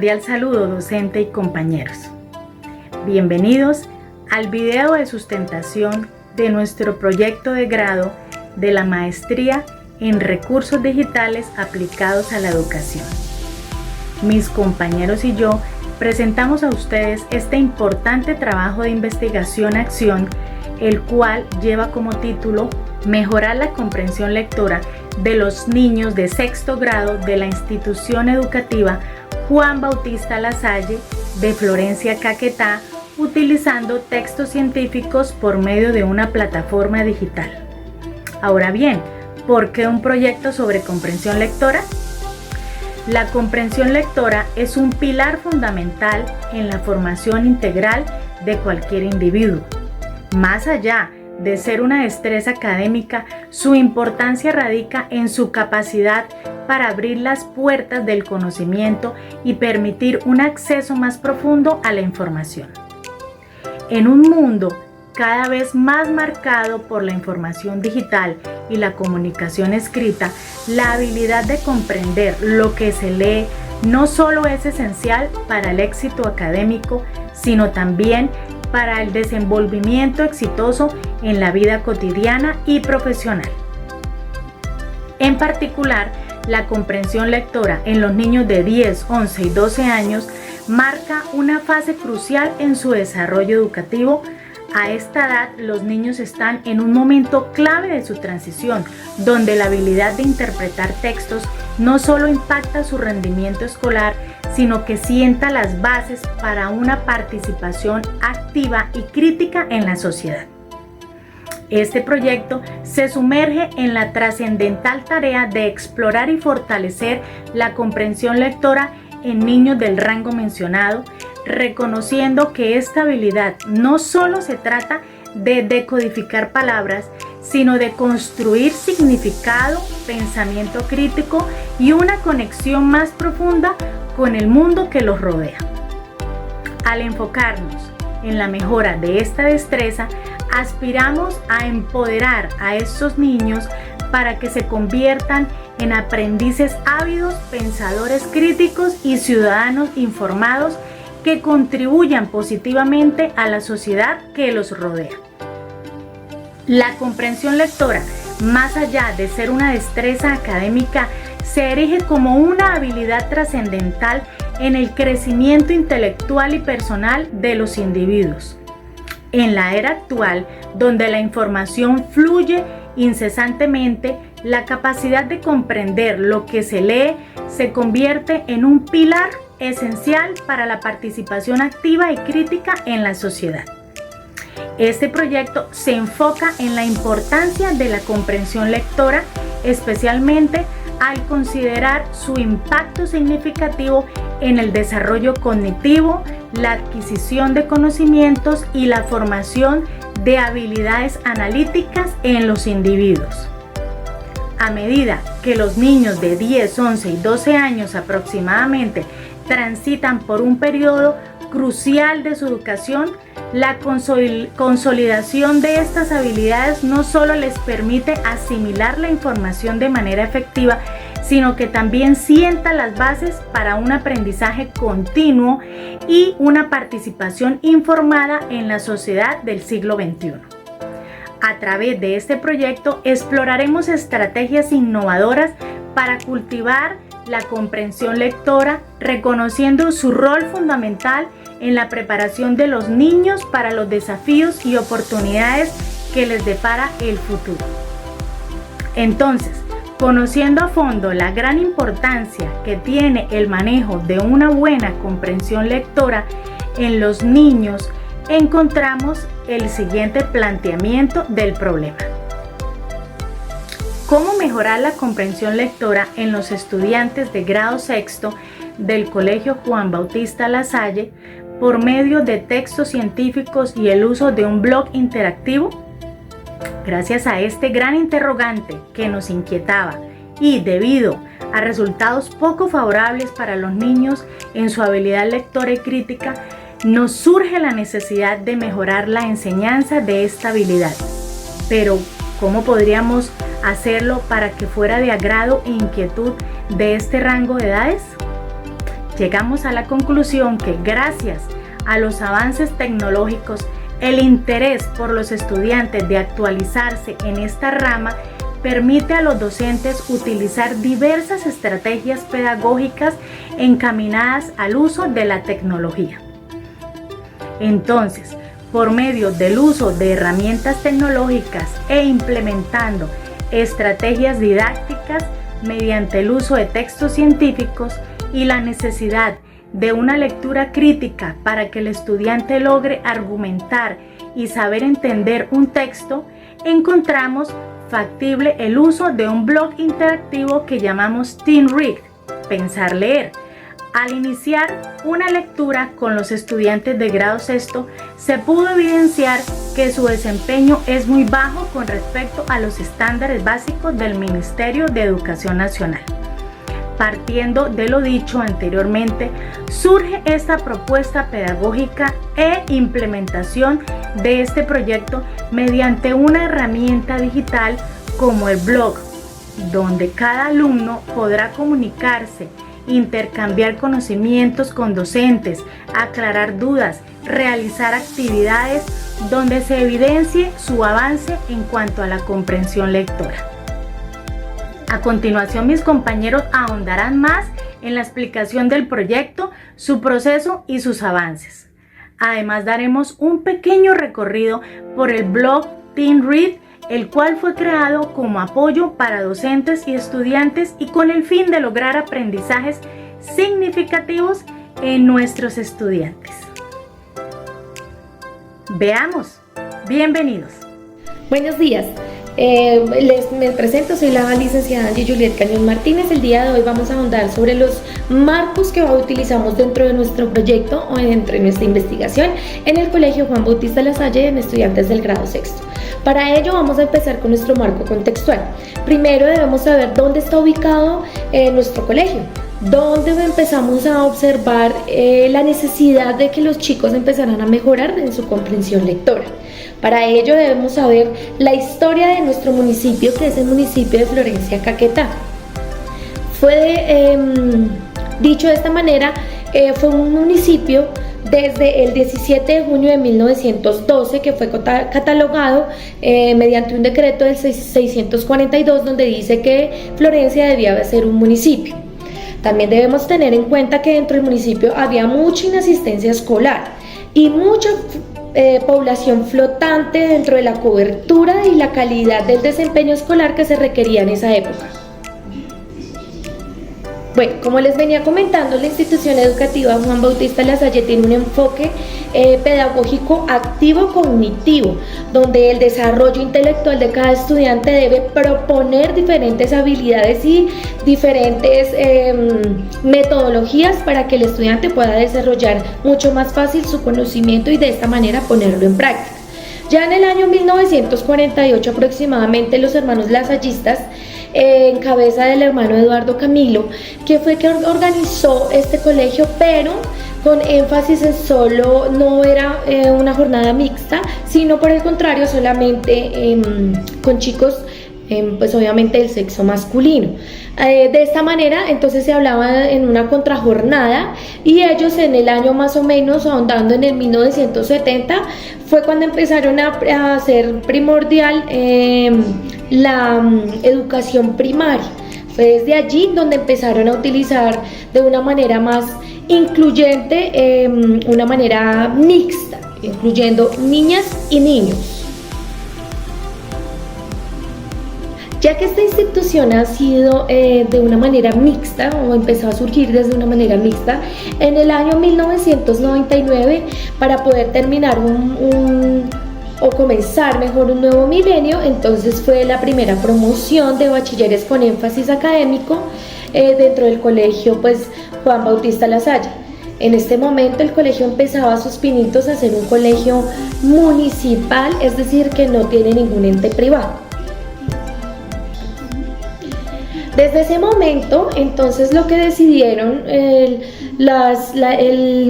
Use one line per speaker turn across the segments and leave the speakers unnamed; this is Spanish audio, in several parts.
cordial saludo, docente y compañeros. Bienvenidos al video de sustentación de nuestro proyecto de grado de la Maestría en Recursos Digitales aplicados a la educación. Mis compañeros y yo presentamos a ustedes este importante trabajo de investigación-acción, el cual lleva como título Mejorar la comprensión lectora de los niños de sexto grado de la institución educativa Juan Bautista Lasalle de Florencia, Caquetá, utilizando textos científicos por medio de una plataforma digital. Ahora bien, ¿por qué un proyecto sobre comprensión lectora? La comprensión lectora es un pilar fundamental en la formación integral de cualquier individuo. Más allá de ser una destreza académica, su importancia radica en su capacidad para abrir las puertas del conocimiento y permitir un acceso más profundo a la información. En un mundo cada vez más marcado por la información digital y la comunicación escrita, la habilidad de comprender lo que se lee no solo es esencial para el éxito académico, sino también para el desenvolvimiento exitoso en la vida cotidiana y profesional. En particular, la comprensión lectora en los niños de 10, 11 y 12 años marca una fase crucial en su desarrollo educativo. A esta edad, los niños están en un momento clave de su transición, donde la habilidad de interpretar textos no solo impacta su rendimiento escolar, sino que sienta las bases para una participación activa y crítica en la sociedad. Este proyecto se sumerge en la trascendental tarea de explorar y fortalecer la comprensión lectora en niños del rango mencionado, reconociendo que esta habilidad no solo se trata de decodificar palabras, sino de construir significado, pensamiento crítico y una conexión más profunda con el mundo que los rodea. Al enfocarnos en la mejora de esta destreza, aspiramos a empoderar a estos niños para que se conviertan en aprendices ávidos, pensadores críticos y ciudadanos informados que contribuyan positivamente a la sociedad que los rodea. La comprensión lectora, más allá de ser una destreza académica, se erige como una habilidad trascendental en el crecimiento intelectual y personal de los individuos. En la era actual, donde la información fluye incesantemente, la capacidad de comprender lo que se lee se convierte en un pilar esencial para la participación activa y crítica en la sociedad. Este proyecto se enfoca en la importancia de la comprensión lectora, especialmente al considerar su impacto significativo en el desarrollo cognitivo, la adquisición de conocimientos y la formación de habilidades analíticas en los individuos. A medida que los niños de 10, 11 y 12 años aproximadamente transitan por un periodo crucial de su educación, la consolidación de estas habilidades no solo les permite asimilar la información de manera efectiva, sino que también sienta las bases para un aprendizaje continuo y una participación informada en la sociedad del siglo XXI. A través de este proyecto exploraremos estrategias innovadoras para cultivar la comprensión lectora, reconociendo su rol fundamental en la preparación de los niños para los desafíos y oportunidades que les depara el futuro. Entonces, conociendo a fondo la gran importancia que tiene el manejo de una buena comprensión lectora en los niños, encontramos el siguiente planteamiento del problema. ¿Cómo mejorar la comprensión lectora en los estudiantes de grado sexto del Colegio Juan Bautista Lasalle por medio de textos científicos y el uso de un blog interactivo? Gracias a este gran interrogante que nos inquietaba y debido a resultados poco favorables para los niños en su habilidad lectora y crítica, nos surge la necesidad de mejorar la enseñanza de esta habilidad. Pero, ¿cómo podríamos hacerlo para que fuera de agrado e inquietud de este rango de edades? llegamos a la conclusión que gracias a los avances tecnológicos, el interés por los estudiantes de actualizarse en esta rama permite a los docentes utilizar diversas estrategias pedagógicas encaminadas al uso de la tecnología. Entonces, por medio del uso de herramientas tecnológicas e implementando estrategias didácticas mediante el uso de textos científicos y la necesidad de una lectura crítica para que el estudiante logre argumentar y saber entender un texto, encontramos factible el uso de un blog interactivo que llamamos Teen Read, Pensar Leer. Al iniciar una lectura con los estudiantes de grado sexto, se pudo evidenciar que su desempeño es muy bajo con respecto a los estándares básicos del Ministerio de Educación Nacional. Partiendo de lo dicho anteriormente, surge esta propuesta pedagógica e implementación de este proyecto mediante una herramienta digital como el blog, donde cada alumno podrá comunicarse, intercambiar conocimientos con docentes, aclarar dudas, realizar actividades donde se evidencie su avance en cuanto a la comprensión lectora. A continuación, mis compañeros ahondarán más en la explicación del proyecto, su proceso y sus avances. Además, daremos un pequeño recorrido por el blog Teen Read, el cual fue creado como apoyo para docentes y estudiantes y con el fin de lograr aprendizajes significativos en nuestros estudiantes. Veamos. Bienvenidos.
Buenos días. Me presento, soy la licenciada Angie Juliet Cañón Martínez. El día de hoy vamos a ahondar sobre los marcos que utilizamos dentro de nuestro proyecto o dentro de nuestra investigación en el Colegio Juan Bautista Lasalle en estudiantes del grado sexto. Para ello vamos a empezar con nuestro marco contextual. Primero debemos saber dónde está ubicado nuestro colegio, donde empezamos a observar la necesidad de que los chicos empezaran a mejorar en su comprensión lectora. Para ello debemos saber la historia de nuestro municipio, que es el municipio de Florencia, Caquetá. Dicho de esta manera, fue un municipio desde el 17 de junio de 1912 que fue catalogado mediante un decreto del 642, donde dice que Florencia debía ser un municipio. También debemos tener en cuenta que dentro del municipio había mucha inasistencia escolar y mucha población flotante dentro de la cobertura y la calidad del desempeño escolar que se requería en esa época. Bueno, como les venía comentando, la institución educativa Juan Bautista Lasalle tiene un enfoque pedagógico activo-cognitivo, donde el desarrollo intelectual de cada estudiante debe proponer diferentes habilidades y diferentes metodologías para que el estudiante pueda desarrollar mucho más fácil su conocimiento y de esta manera ponerlo en práctica. Ya en el año 1948 aproximadamente, los hermanos lasallistas, en cabeza del hermano Eduardo Camilo, que fue que organizó este colegio, pero con énfasis en no era una jornada mixta, sino por el contrario solamente con chicos pues obviamente del sexo masculino. De esta manera entonces se hablaba en una contrajornada, y ellos en el año más o menos, ahondando en el 1970, fue cuando empezaron a hacer primordial la educación primaria. Fue desde allí donde empezaron a utilizar de una manera más incluyente, una manera mixta, incluyendo niñas y niños. Ya que esta institución ha sido de una manera mixta, o empezó a surgir desde una manera mixta, en el año 1999, para poder terminar o comenzar mejor un nuevo milenio, entonces fue la primera promoción de bachilleres con énfasis académico dentro del colegio Juan Bautista Lasalle. En este momento el colegio empezaba sus pinitos a ser un colegio municipal, es decir, que no tiene ningún ente privado. Desde ese momento, entonces, lo que decidieron el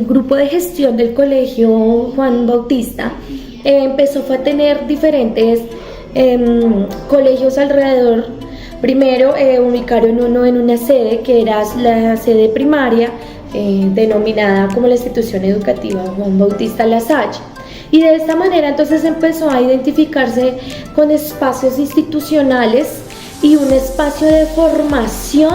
grupo de gestión del colegio Juan Bautista fue a tener diferentes colegios alrededor. Primero ubicaron uno en una sede que era la sede primaria, denominada como la Institución Educativa Juan Bautista Lasalle. Y de esta manera entonces empezó a identificarse con espacios institucionales y un espacio de formación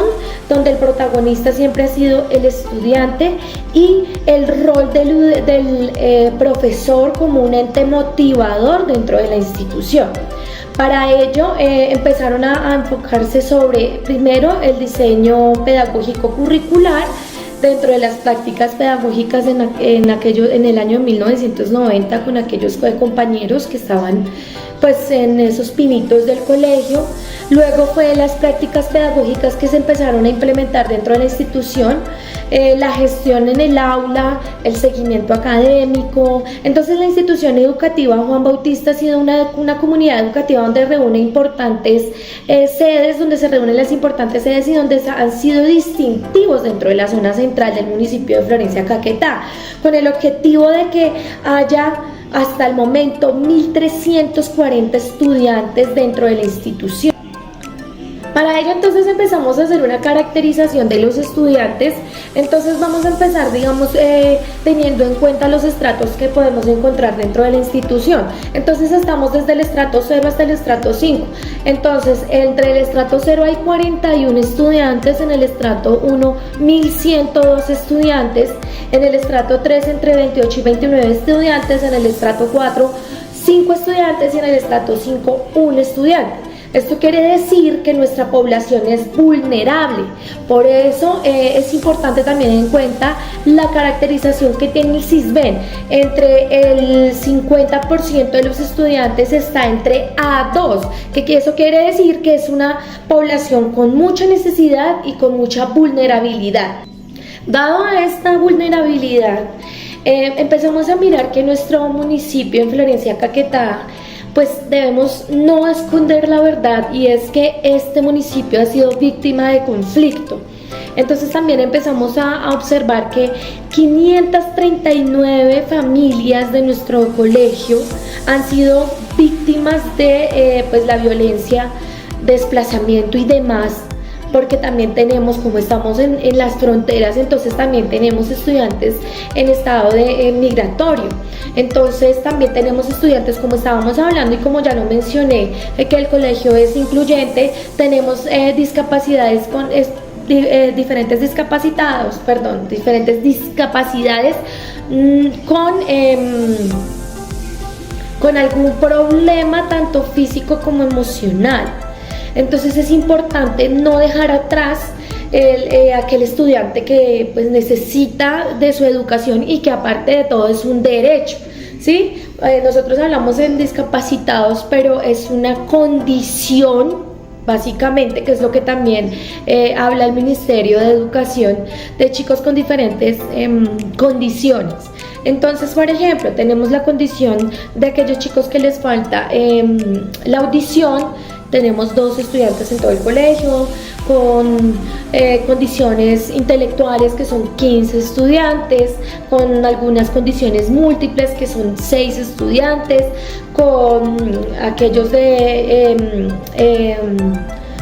donde el protagonista siempre ha sido el estudiante y el rol del profesor como un ente motivador dentro de la institución. Para ello empezaron a enfocarse sobre, primero, el diseño pedagógico curricular dentro de las prácticas pedagógicas en el año 1990 con aquellos compañeros que estaban pues en esos pinitos del colegio. Luego fue las prácticas pedagógicas que se empezaron a implementar dentro de la institución, la gestión en el aula, el seguimiento académico. Entonces la institución educativa Juan Bautista ha sido una comunidad educativa donde reúne importantes sedes, donde se reúnen las importantes sedes y donde han sido distintivos dentro de la zona central del municipio de Florencia, Caquetá, con el objetivo de que haya hasta el momento 1.340 estudiantes dentro de la institución. Para ello entonces empezamos a hacer una caracterización de los estudiantes. Entonces vamos a empezar, digamos, teniendo en cuenta los estratos que podemos encontrar dentro de la institución. Entonces estamos desde el estrato 0 hasta el estrato 5. Entonces entre el estrato 0 hay 41 estudiantes, en el estrato 1 1.102 estudiantes, en el estrato 3 entre 28 y 29 estudiantes, en el estrato 4 5 estudiantes y en el estrato 5 1 estudiante. Esto quiere decir que nuestra población es vulnerable, por eso es importante también en cuenta la caracterización que tiene el CISBEN. Entre el 50% de los estudiantes está entre A2, que eso quiere decir que es una población con mucha necesidad y con mucha vulnerabilidad. Dado a esta vulnerabilidad, empezamos a mirar que nuestro municipio en Florencia, Caquetá, pues debemos no esconder la verdad, y es que este municipio ha sido víctima de conflicto. Entonces también empezamos a observar que 539 familias de nuestro colegio han sido víctimas de pues la violencia, desplazamiento y demás, porque también tenemos, como estamos en las fronteras, entonces también tenemos estudiantes en estado de migratorio. Entonces también tenemos estudiantes, como estábamos hablando y como ya lo mencioné, que el colegio es incluyente, tenemos diferentes discapacidades con algún problema tanto físico como emocional. Entonces es importante no dejar atrás aquel estudiante que pues necesita de su educación y que aparte de todo es un derecho, ¿sí? Nosotros hablamos en discapacitados, pero es una condición básicamente, que es lo que también habla el Ministerio de Educación, de chicos con diferentes condiciones. Entonces, por ejemplo, tenemos la condición de aquellos chicos que les falta la audición. Tenemos 2 estudiantes en todo el colegio con condiciones intelectuales, que son 15 estudiantes, con algunas condiciones múltiples, que son 6 estudiantes, con aquellos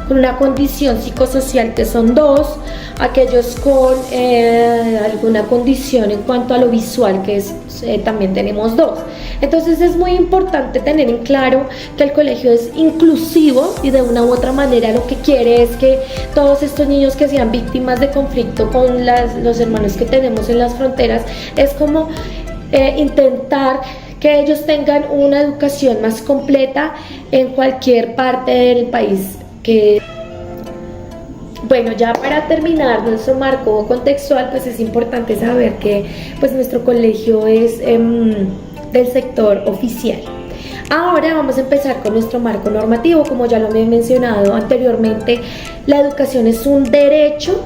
con una condición psicosocial, que son 2, aquellos con alguna condición en cuanto a lo visual, que es, también tenemos 2. Entonces es muy importante tener en claro que el colegio es inclusivo y de una u otra manera lo que quiere es que todos estos niños que sean víctimas de conflicto con los hermanos que tenemos en las fronteras, es como intentar que ellos tengan una educación más completa en cualquier parte del país. Bueno, ya para terminar nuestro marco contextual, pues es importante saber que pues nuestro colegio es del sector oficial. Ahora vamos a empezar con nuestro marco normativo. Como ya lo he mencionado anteriormente, la educación es un derecho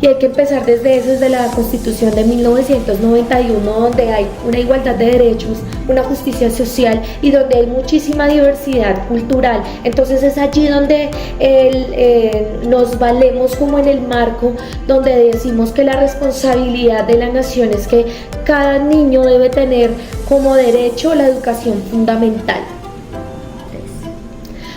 y hay que empezar desde eso, desde la Constitución de 1991, donde hay una igualdad de derechos, una justicia social y donde hay muchísima diversidad cultural. Entonces es allí donde nos valemos como en el marco, donde decimos que la responsabilidad de la nación es que cada niño debe tener como derecho la educación fundamental.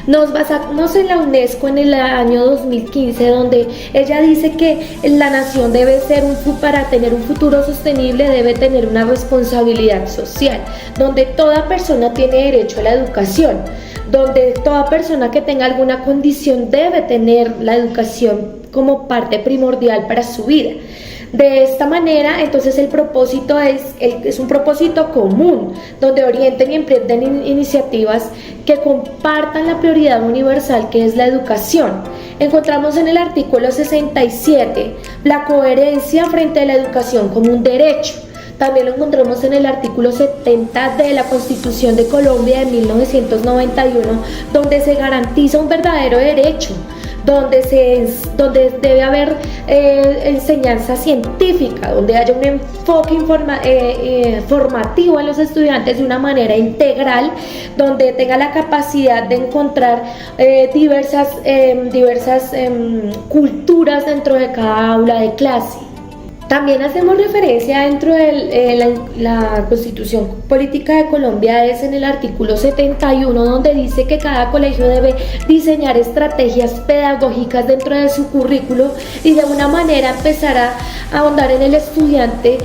Nos basamos en la UNESCO en el año 2015, donde ella dice que la nación debe ser para tener un futuro sostenible debe tener una responsabilidad social, donde toda persona tiene derecho a la educación, donde toda persona que tenga alguna condición debe tener la educación como parte primordial para su vida. De esta manera, entonces el propósito es un propósito común, donde orienten y emprenden iniciativas que compartan la prioridad universal que es la educación. Encontramos en el artículo 67 la coherencia frente a la educación como un derecho. También lo encontramos en el artículo 70 de la Constitución de Colombia de 1991, donde se garantiza un verdadero derecho, donde debe haber enseñanza científica, donde haya un enfoque formativo a los estudiantes de una manera integral, donde tenga la capacidad de encontrar diversas culturas dentro de cada aula de clase. También hacemos referencia dentro de la Constitución Política de Colombia, es en el artículo 71, donde dice que cada colegio debe diseñar estrategias pedagógicas dentro de su currículo y de una manera empezar a ahondar en el estudiante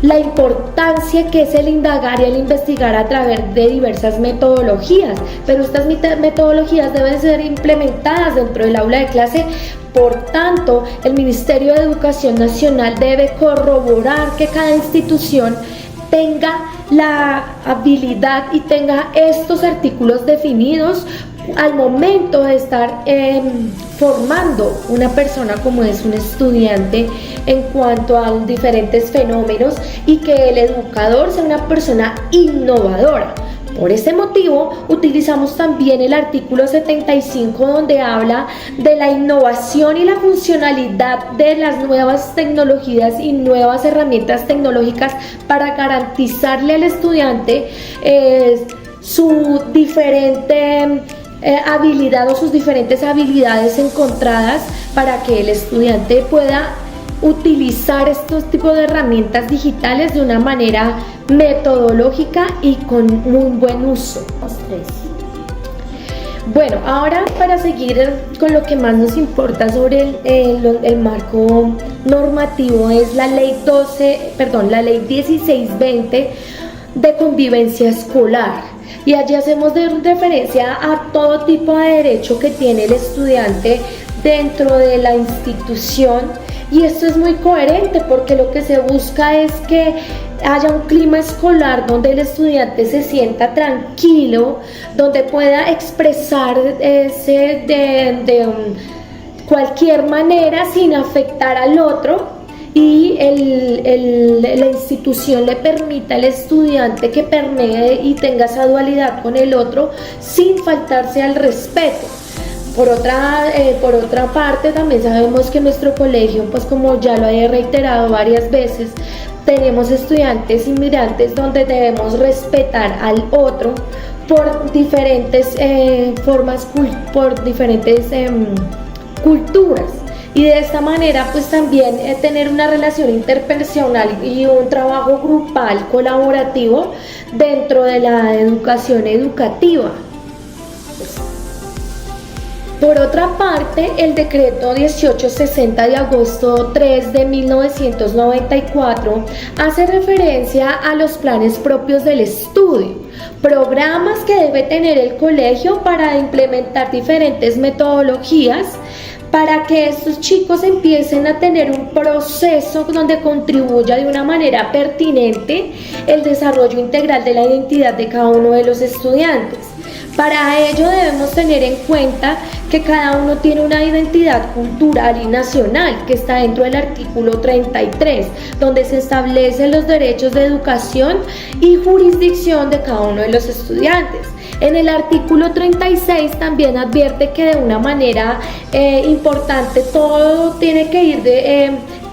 la importancia que es el indagar y el investigar a través de diversas metodologías, pero estas metodologías deben ser implementadas dentro del aula de clase. Por tanto, el Ministerio de Educación Nacional debe corroborar que cada institución tenga la habilidad y tenga estos artículos definidos al momento de estar formando una persona como es un estudiante en cuanto a diferentes fenómenos, y que el educador sea una persona innovadora. Por este motivo, utilizamos también el artículo 75, donde habla de la innovación y la funcionalidad de las nuevas tecnologías y nuevas herramientas tecnológicas para garantizarle al estudiante su diferente habilidad o sus diferentes habilidades encontradas, para que el estudiante pueda utilizar estos tipos de herramientas digitales de una manera metodológica y con muy buen uso. Bueno, ahora para seguir con lo que más nos importa sobre el marco normativo, es la ley 1620 de convivencia escolar. Y allí hacemos referencia a todo tipo de derecho que tiene el estudiante dentro de la institución, y esto es muy coherente porque lo que se busca es que haya un clima escolar donde el estudiante se sienta tranquilo, donde pueda expresarse de cualquier manera sin afectar al otro, y la institución le permita al estudiante que permee y tenga esa dualidad con el otro sin faltarse al respeto. Por otra parte, también sabemos que nuestro colegio, pues como ya lo he reiterado varias veces, tenemos estudiantes inmigrantes donde debemos respetar al otro por diferentes formas, por diferentes culturas. Y de esta manera pues también tener una relación interpersonal y un trabajo grupal colaborativo dentro de la educación educativa. Por otra parte, el decreto 1860 de agosto 3 de 1994 hace referencia a los planes propios del estudio, programas que debe tener el colegio para implementar diferentes metodologías para que estos chicos empiecen a tener un proceso donde contribuya de una manera pertinente el desarrollo integral de la identidad de cada uno de los estudiantes. Para ello debemos tener en cuenta que cada uno tiene una identidad cultural y nacional que está dentro del artículo 33, donde se establecen los derechos de educación y jurisdicción de cada uno de los estudiantes. En el artículo 36 también advierte que de una manera importante todo tiene que ir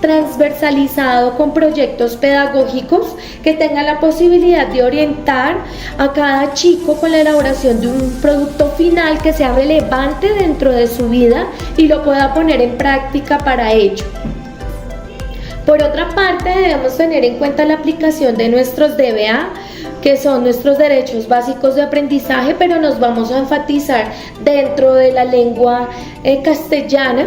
transversalizado con proyectos pedagógicos que tengan la posibilidad de orientar a cada chico con la elaboración de un producto final que sea relevante dentro de su vida y lo pueda poner en práctica para ello. Por otra parte, debemos tener en cuenta la aplicación de nuestros DBA que son nuestros derechos básicos de aprendizaje, pero nos vamos a enfatizar dentro de la lengua castellana,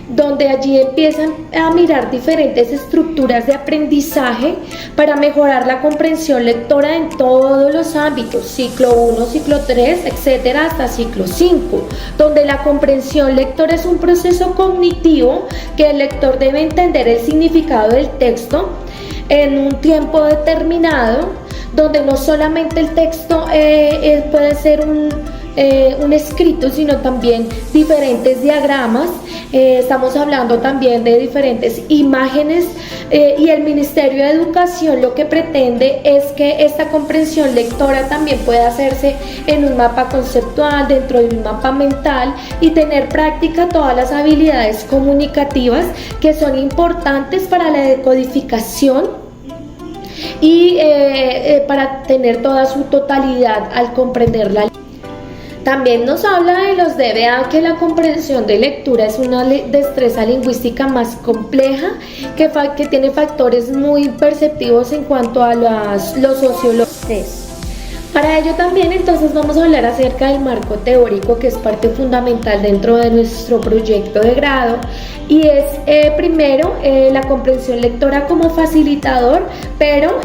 donde allí empiezan a mirar diferentes estructuras de aprendizaje para mejorar la comprensión lectora en todos los ámbitos, ciclo 1, ciclo 3, etcétera, hasta ciclo 5, donde la comprensión lectora es un proceso cognitivo que el lector debe entender el significado del texto en un tiempo determinado, donde no solamente el texto puede ser un escrito, sino también diferentes diagramas. Estamos hablando también de diferentes imágenes, y el Ministerio de Educación lo que pretende es que esta comprensión lectora también pueda hacerse en un mapa conceptual, dentro de un mapa mental, y tener práctica todas las habilidades comunicativas que son importantes para la decodificación y para tener toda su totalidad al comprenderla. También nos habla de los DBA, que la comprensión de lectura es una destreza lingüística más compleja, que tiene factores muy perceptivos en cuanto a los sociológicos. Para ello también entonces vamos a hablar acerca del marco teórico, que es parte fundamental dentro de nuestro proyecto de grado, y es primero la comprensión lectora como facilitador, pero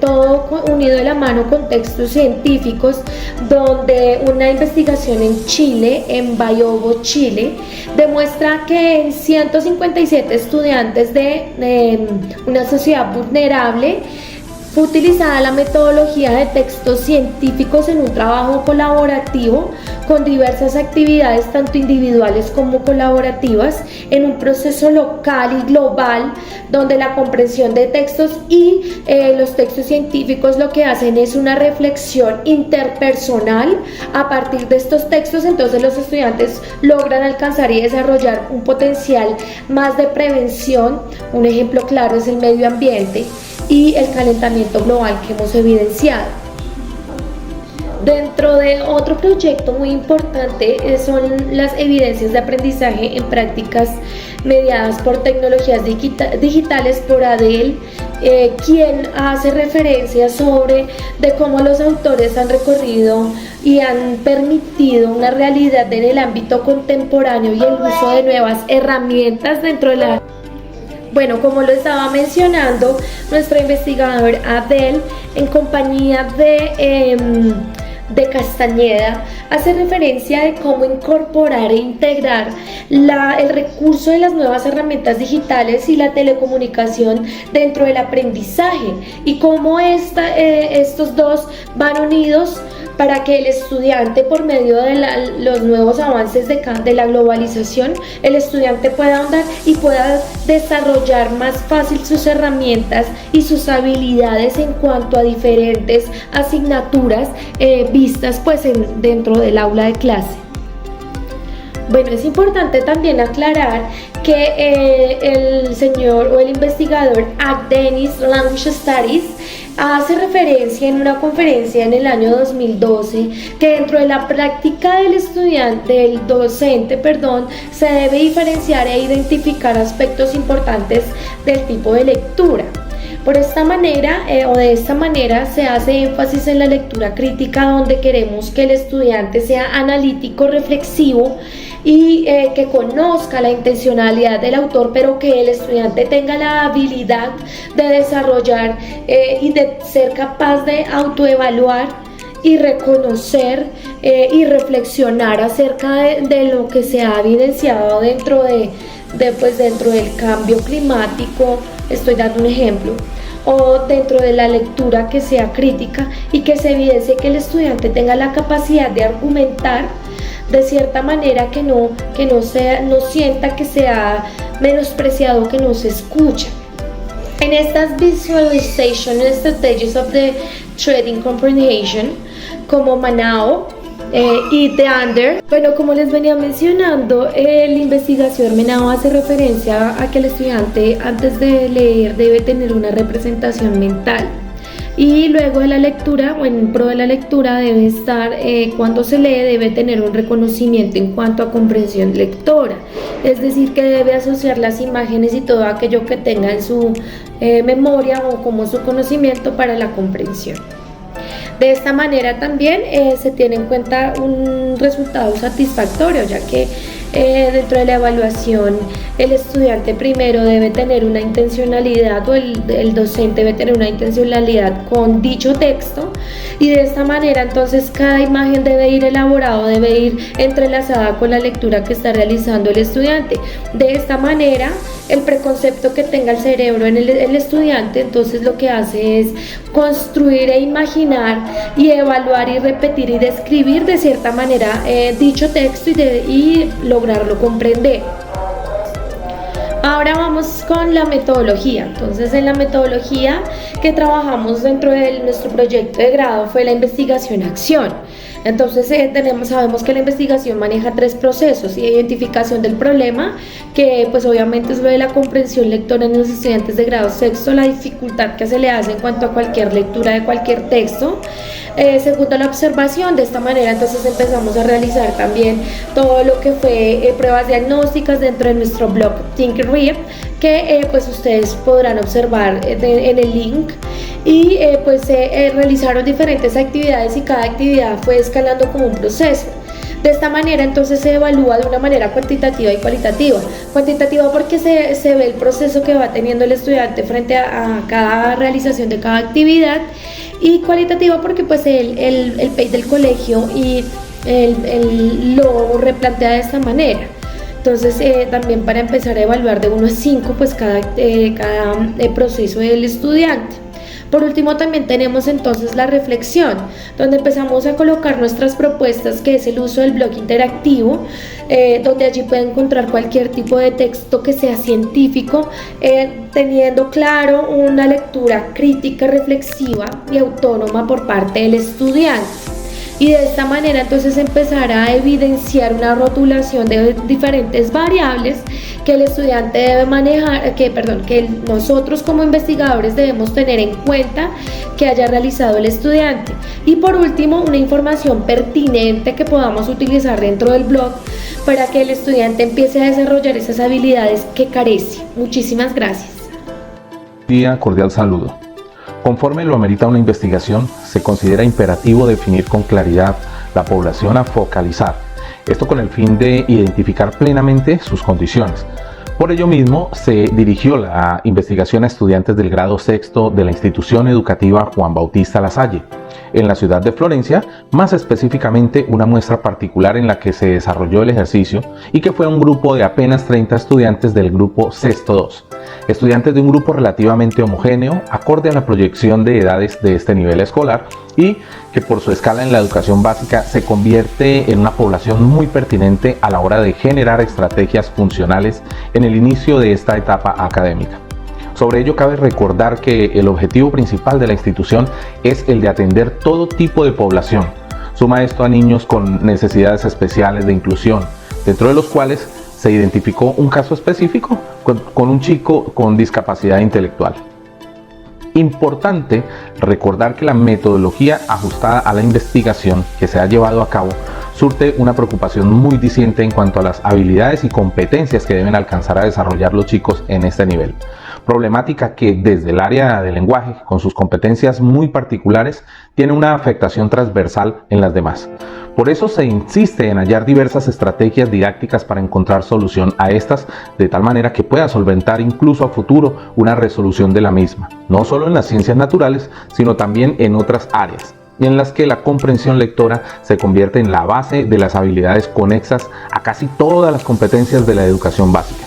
todo unido de la mano con textos científicos, donde una investigación en Chile, en Bayobo, Chile, demuestra que en 157 estudiantes de una sociedad vulnerable fue utilizada la metodología de textos científicos en un trabajo colaborativo con diversas actividades, tanto individuales como colaborativas, en un proceso local y global, donde la comprensión de textos y los textos científicos lo que hacen es una reflexión interpersonal a partir de estos textos. Entonces los estudiantes logran alcanzar y desarrollar un potencial más de prevención. Un ejemplo claro es el medio ambiente y el calentamiento global que hemos evidenciado. Dentro de otro proyecto muy importante son las evidencias de aprendizaje en prácticas mediadas por tecnologías digitales por Adele, quien hace referencia sobre de cómo los autores han recorrido y han permitido una realidad en el ámbito contemporáneo y el uso de nuevas herramientas dentro de la... Bueno, como lo estaba mencionando, nuestro investigador Adele, en compañía de Castañeda, hace referencia de cómo incorporar e integrar el recurso de las nuevas herramientas digitales y la telecomunicación dentro del aprendizaje, y cómo estos dos van unidos para que el estudiante, por medio de los nuevos avances de la globalización, el estudiante pueda ahondar y pueda desarrollar más fácil sus herramientas y sus habilidades en cuanto a diferentes asignaturas vistas pues dentro del aula de clase. Bueno, es importante también aclarar que el señor o el investigador Dennis Language Studies hace referencia en una conferencia en el año 2012 que dentro de la práctica del docente, se debe diferenciar e identificar aspectos importantes del tipo de lectura. De esta manera se hace énfasis en la lectura crítica, donde queremos que el estudiante sea analítico, reflexivo y que conozca la intencionalidad del autor, pero que el estudiante tenga la habilidad de desarrollar y de ser capaz de autoevaluar y reconocer y reflexionar acerca de lo que se ha evidenciado dentro del cambio climático. Estoy dando un ejemplo, o dentro de la lectura que sea crítica, y que se evidencie que el estudiante tenga la capacidad de argumentar de cierta manera, que no sienta que sea menospreciado, que no se escucha. En estas visualization strategies of the trading comprehension, como Manao y The Under, bueno, como les venía mencionando, el investigador Manao hace referencia a que el estudiante, antes de leer, debe tener una representación mental, y luego de la lectura, o en pro de la lectura, debe estar, cuando se lee, debe tener un reconocimiento en cuanto a comprensión lectora, es decir, que debe asociar las imágenes y todo aquello que tenga en su memoria o como su conocimiento para la comprensión. De esta manera también se tiene en cuenta un resultado satisfactorio, ya que dentro de la evaluación el estudiante primero debe tener una intencionalidad, o el docente debe tener una intencionalidad con dicho texto, y de esta manera entonces cada imagen debe ir elaborado, debe ir entrelazada con la lectura que está realizando el estudiante. De esta manera el preconcepto que tenga el cerebro en el estudiante entonces lo que hace es construir e imaginar y evaluar y repetir y describir de cierta manera dicho texto y lograrlo comprender. Ahora vamos con la metodología. Entonces, en la metodología que trabajamos dentro de nuestro proyecto de grado fue la investigación-acción. Entonces sabemos que la investigación maneja 3 procesos: identificación del problema, que pues obviamente es lo de la comprensión lectora en los estudiantes de grado sexto, la dificultad que se le hace en cuanto a cualquier lectura de cualquier texto. Segundo, la observación. De esta manera entonces empezamos a realizar también todo lo que fue pruebas diagnósticas dentro de nuestro blog ThinkRead, que pues ustedes podrán observar en el link. Y realizaron diferentes actividades y cada actividad fue escalando como un proceso. De esta manera entonces se evalúa de una manera cuantitativa y cualitativa. Cuantitativa porque se ve el proceso que va teniendo el estudiante frente a cada realización de cada actividad, y cualitativa porque pues el PEI del colegio y lo replantea de esta manera. Entonces también para empezar a evaluar de 1 a 5 pues cada proceso del estudiante. Por último, también tenemos entonces la reflexión, donde empezamos a colocar nuestras propuestas, que es el uso del blog interactivo, donde allí pueden encontrar cualquier tipo de texto que sea científico, teniendo claro una lectura crítica, reflexiva y autónoma por parte del estudiante. Y de esta manera entonces empezar a evidenciar una rotulación de diferentes variables que el estudiante debe manejar, que nosotros como investigadores debemos tener en cuenta que haya realizado el estudiante. Y por último, una información pertinente que podamos utilizar dentro del blog para que el estudiante empiece a desarrollar esas habilidades que carece. Muchísimas gracias.
Cordial saludo. Conforme lo amerita una investigación, se considera imperativo definir con claridad la población a focalizar, esto con el fin de identificar plenamente sus condiciones. Por ello mismo, se dirigió la investigación a estudiantes del grado sexto de la institución educativa Juan Bautista Lasalle, en la ciudad de Florencia, más específicamente una muestra particular en la que se desarrolló el ejercicio y que fue un grupo de apenas 30 estudiantes del grupo sexto 2, estudiantes de un grupo relativamente homogéneo, acorde a la proyección de edades de este nivel escolar, y que por su escala en la educación básica se convierte en una población muy pertinente a la hora de generar estrategias funcionales en el inicio de esta etapa académica. Sobre ello cabe recordar que el objetivo principal de la institución es el de atender todo tipo de población. Suma esto a niños con necesidades especiales de inclusión, dentro de los cuales se identificó un caso específico con un chico con discapacidad intelectual. Importante recordar que la metodología ajustada a la investigación que se ha llevado a cabo surte una preocupación muy diciente en cuanto a las habilidades y competencias que deben alcanzar a desarrollar los chicos en este nivel. Problemática que desde el área del lenguaje, con sus competencias muy particulares, tiene una afectación transversal en las demás. Por eso se insiste en hallar diversas estrategias didácticas para encontrar solución a estas, de tal manera que pueda solventar incluso a futuro una resolución de la misma, no solo en las ciencias naturales, sino también en otras áreas, en las que la comprensión lectora se convierte en la base de las habilidades conexas a casi todas las competencias de la educación básica.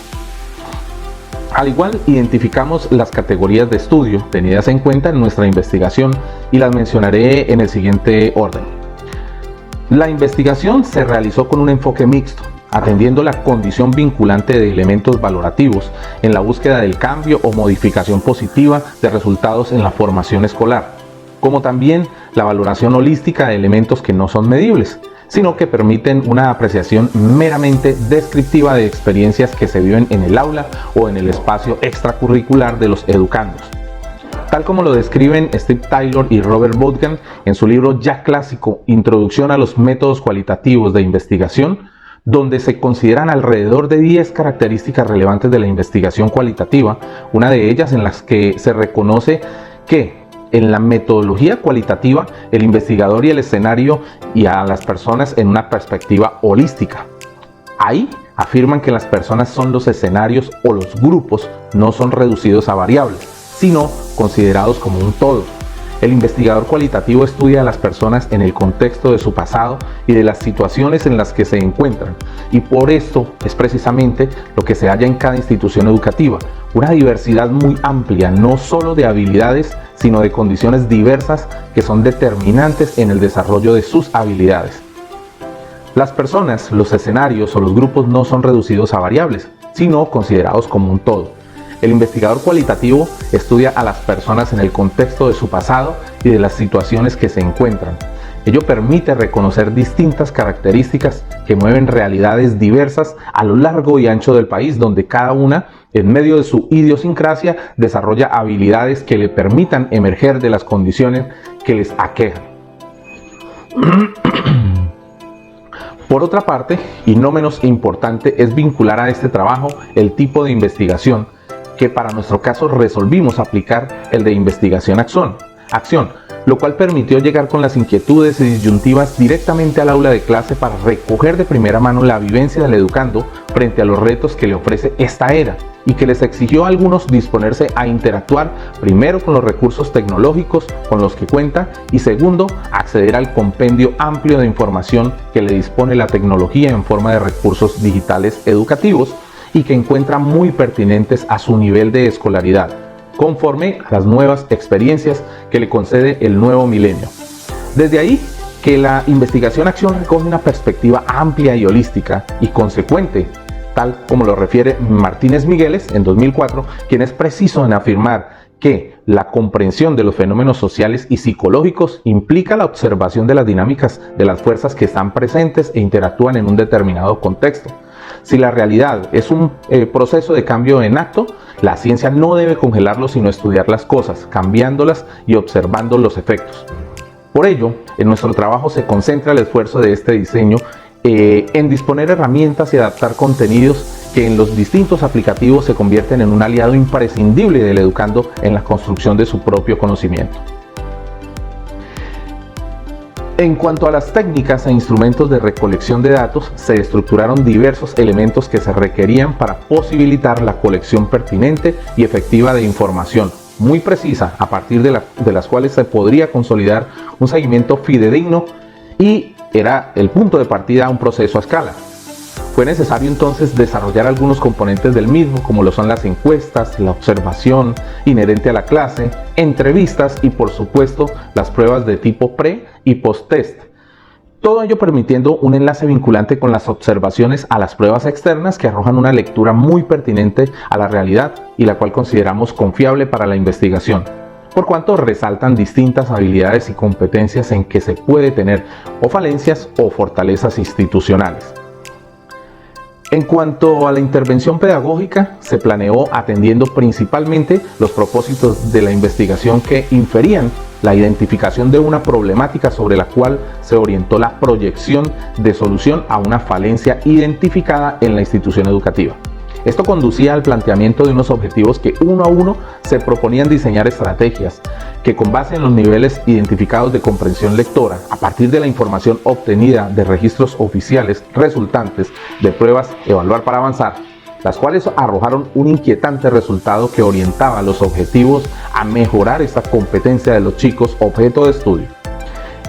Al igual, identificamos las categorías de estudio tenidas en cuenta en nuestra investigación y las mencionaré en el siguiente orden. La investigación se realizó con un enfoque mixto, atendiendo la condición vinculante de elementos valorativos en la búsqueda del cambio o modificación positiva de resultados en la formación escolar, como también la valoración holística de elementos que no son medibles, sino que permiten una apreciación meramente descriptiva de experiencias que se viven en el aula o en el espacio extracurricular de los educandos. Tal como lo describen Steve Taylor y Robert Vaughan en su libro ya clásico Introducción a los métodos cualitativos de investigación, donde se consideran alrededor de 10 características relevantes de la investigación cualitativa, una de ellas en las que se reconoce que en la metodología cualitativa el investigador y el escenario y a las personas en una perspectiva holística. Ahí afirman que las personas son los escenarios o los grupos, no son reducidos a variables, sino considerados como un todo. El investigador cualitativo estudia a las personas en el contexto de su pasado y de las situaciones en las que se encuentran, y por esto es precisamente lo que se halla en cada institución educativa, una diversidad muy amplia, no solo de habilidades, sino de condiciones diversas que son determinantes en el desarrollo de sus habilidades. Las personas, los escenarios o los grupos no son reducidos a variables, sino considerados como un todo. El investigador cualitativo estudia a las personas en el contexto de su pasado y de las situaciones que se encuentran. Ello permite reconocer distintas características que mueven realidades diversas a lo largo y ancho del país, donde cada una, en medio de su idiosincrasia, desarrolla habilidades que le permitan emerger de las condiciones que les aquejan. Por otra parte, y no menos importante, es vincular a este trabajo el tipo de investigación que para nuestro caso resolvimos aplicar, el de investigación acción, lo cual permitió llegar con las inquietudes y disyuntivas directamente al aula de clase para recoger de primera mano la vivencia del educando frente a los retos que le ofrece esta era y que les exigió a algunos disponerse a interactuar primero con los recursos tecnológicos con los que cuenta y segundo, acceder al compendio amplio de información que le dispone la tecnología en forma de recursos digitales educativos y que encuentra muy pertinentes a su nivel de escolaridad, conforme a las nuevas experiencias que le concede el nuevo milenio. Desde ahí que la investigación-acción recoge una perspectiva amplia y holística y consecuente, tal como lo refiere Martínez Migueles en 2004, quien es preciso en afirmar que la comprensión de los fenómenos sociales y psicológicos implica la observación de las dinámicas de las fuerzas que están presentes e interactúan en un determinado contexto. Si la realidad es un proceso de cambio en acto, la ciencia no debe congelarlo sino estudiar las cosas, cambiándolas y observando los efectos. Por ello, en nuestro trabajo se concentra el esfuerzo de este diseño en disponer herramientas y adaptar contenidos que en los distintos aplicativos se convierten en un aliado imprescindible del educando en la construcción de su propio conocimiento. En cuanto a las técnicas e instrumentos de recolección de datos, se estructuraron diversos elementos que se requerían para posibilitar la colección pertinente y efectiva de información, muy precisa, a partir de las cuales se podría consolidar un seguimiento fidedigno y era el punto de partida a un proceso a escala. Fue necesario entonces desarrollar algunos componentes del mismo, como lo son las encuestas, la observación inherente a la clase, entrevistas y por supuesto las pruebas de tipo pre y post-test. Todo ello permitiendo un enlace vinculante con las observaciones a las pruebas externas que arrojan una lectura muy pertinente a la realidad y la cual consideramos confiable para la investigación, por cuanto resaltan distintas habilidades y competencias en que se puede tener o falencias o fortalezas institucionales. En cuanto a la intervención pedagógica, se planeó atendiendo principalmente los propósitos de la investigación que inferían la identificación de una problemática sobre la cual se orientó la proyección de solución a una falencia identificada en la institución educativa. Esto conducía al planteamiento de unos objetivos que uno a uno se proponían diseñar estrategias que con base en los niveles identificados de comprensión lectora, a partir de la información obtenida de registros oficiales resultantes de pruebas Evaluar para Avanzar, las cuales arrojaron un inquietante resultado que orientaba los objetivos a mejorar esta competencia de los chicos objeto de estudio.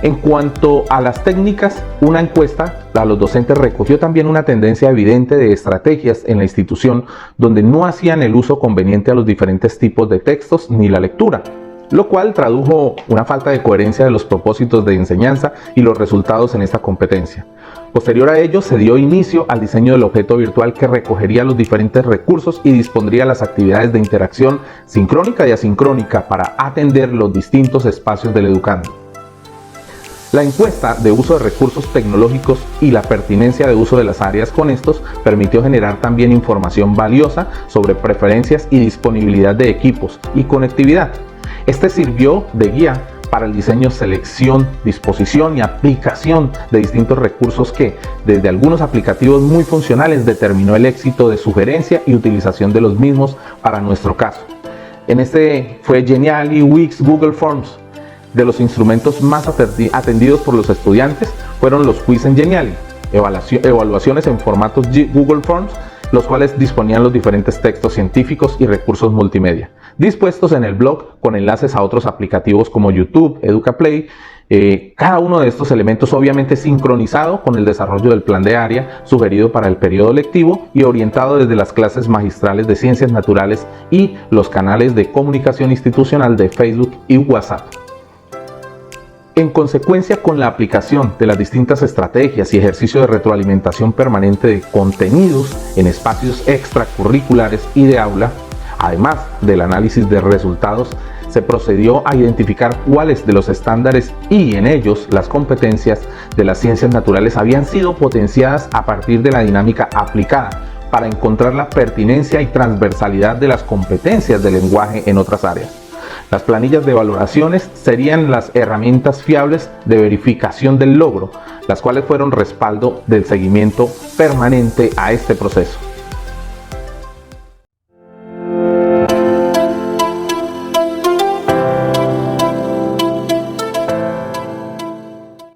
En cuanto a las técnicas, una encuesta a los docentes recogió también una tendencia evidente de estrategias en la institución donde no hacían el uso conveniente a los diferentes tipos de textos ni la lectura, lo cual tradujo una falta de coherencia de los propósitos de enseñanza y los resultados en esta competencia. Posterior a ello, se dio inicio al diseño del objeto virtual que recogería los diferentes recursos y dispondría las actividades de interacción sincrónica y asincrónica para atender los distintos espacios del educando. La encuesta de uso de recursos tecnológicos y la pertinencia de uso de las áreas con estos permitió generar también información valiosa sobre preferencias y disponibilidad de equipos y conectividad. Este sirvió de guía para el diseño, selección, disposición y aplicación de distintos recursos que, desde algunos aplicativos muy funcionales, determinó el éxito de sugerencia y utilización de los mismos para nuestro caso. En este fue Geniali, Wix, Google Forms, de los instrumentos más atendidos por los estudiantes fueron los quiz en Geniali, evaluaciones en formatos Google Forms, los cuales disponían los diferentes textos científicos y recursos multimedia, dispuestos en el blog con enlaces a otros aplicativos como YouTube, EducaPlay. Cada uno de estos elementos obviamente sincronizado con el desarrollo del plan de área sugerido para el periodo lectivo y orientado desde las clases magistrales de ciencias naturales y los canales de comunicación institucional de Facebook y WhatsApp. En consecuencia, con la aplicación de las distintas estrategias y ejercicio de retroalimentación permanente de contenidos en espacios extracurriculares y de aula, además del análisis de resultados, se procedió a identificar cuáles de los estándares y en ellos las competencias de las ciencias naturales habían sido potenciadas a partir de la dinámica aplicada para encontrar la pertinencia y transversalidad de las competencias del lenguaje en otras áreas. Las planillas de valoraciones serían las herramientas fiables de verificación del logro, las cuales fueron respaldo del seguimiento permanente a este proceso.